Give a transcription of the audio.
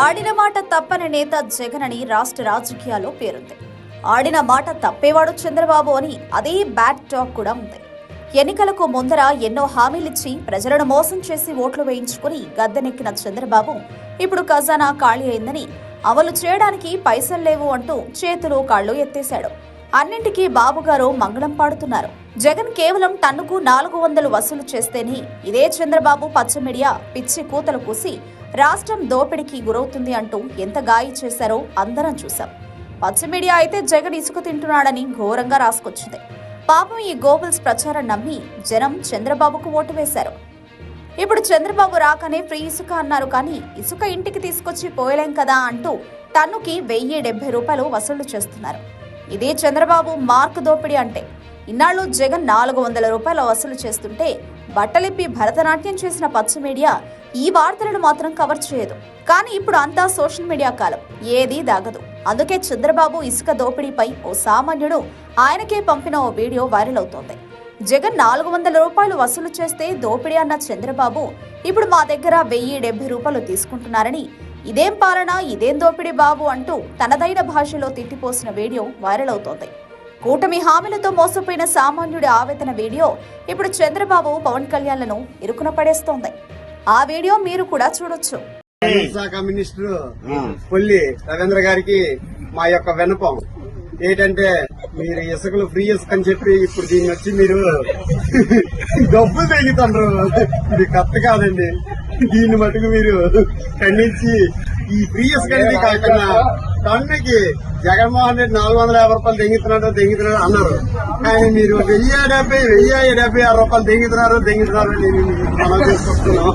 ఆడిన మాట తప్పని నేత జగన్ అని రాష్ట్ర రాజకీయాల్లో పేరుంది. ఆడిన మాట తప్పేవాడు చంద్రబాబు అని అదే బ్యాడ్ టాక్ కూడా ఉంది. ఎన్నికలకు ముందర ఎన్నో హామీలిచ్చి ప్రజలను మోసం చేసి ఓట్లు వేయించుకుని గద్దెనెక్కిన చంద్రబాబు ఇప్పుడు ఖజానా ఖాళీ అయిందని, అమలు చేయడానికి పైసలు లేవు అంటూ చేతులు కాళ్లు ఎత్తేశాడు. అన్నింటికీ బాబుగారు మంగళం పాడుతున్నారు. జగన్ కేవలం టన్నుకు 400 వసూలు చేస్తేనే ఇదే చంద్రబాబు పచ్చ మీడియా పిచ్చి కూతలు కూసి రాష్ట్రం దోపిడీకి గురవుతుంది అంటూ ఎంత గాయి చేశారో అందరం చూశాం. పచ్చ మీడియా అయితే జగన్ ఇసుక తింటున్నాడని ఘోరంగా రాసుకొచ్చింది. పాపం ఈ గోబల్స్ ప్రచారం నమ్మి జనం చంద్రబాబుకు ఓటు వేశారు. ఇప్పుడు చంద్రబాబు రాకనే ఫ్రీ ఇసుక అన్నారు, కానీ ఇసుక ఇంటికి తీసుకొచ్చి పోయలేం కదా అంటూ టన్నుకి 1070 రూపాయలు వసూలు చేస్తున్నారు. ఇదే చంద్రబాబు మార్క్ దోపిడీ అంటే. ఇన్నాళ్లు జగన్ 400 రూపాయలు వసూలు చేస్తుంటే బట్టలిప్పి భరతనాట్యం చేసిన పచ్చ మీడియా ఈ వార్తలను మాత్రం కవర్ చేయదు. కానీ ఇప్పుడు అంతా సోషల్ మీడియా కాలం, ఏదీ దాగదు. అందుకే చంద్రబాబు ఇసుక దోపిడీపై ఓ సామాన్యుడు ఆయనకే పంపిన ఓ వీడియో వైరల్ అవుతోంది. జగన్ 400 రూపాయలు వసూలు చేస్తే దోపిడీ అన్న చంద్రబాబు ఇప్పుడు మా దగ్గర 1070 రూపాయలు తీసుకుంటున్నారని, ఇదేం పాలన, ఇదేం దోపిడీ బాబు అంటూ తనదైన భాషలో తిట్టిపోసిన వీడియో వైరల్ అవుతోంది. కూటమి హామీలతో మోసపోయిన సామాన్యుడి ఆవేదన వీడియో ఇప్పుడు చంద్రబాబు పవన్ కళ్యాణ్లను ఇరుకున పడేస్తోంది. ఆ వీడియో మీరు కూడా చూడొచ్చు. శాఖ మినిస్టర్ కొల్లి రవీంద్ర గారికి మా యొక్క విన్నపం ఏంటంటే, మీరు ఇసుకలు ఫ్రీ ఇసుక అని చెప్పి ఇప్పుడు దీన్ని వచ్చి మీరు డబ్బులు తెగుతుండ్రు. ఇది కరెక్ట్ కాదండి. దీన్ని మటుకు మీరు ఖండించి ఈ ఫ్రీ ఇసుక అనేది కాకుండా టన్నుకి జగన్మోహన్ రెడ్డి 450 రూపాయలు తెంగుతున్నాడు అన్నారు. కానీ మీరు 1070 రూపాయలు తెంగుతున్నారు అని మనం తీసుకొస్తున్నాం.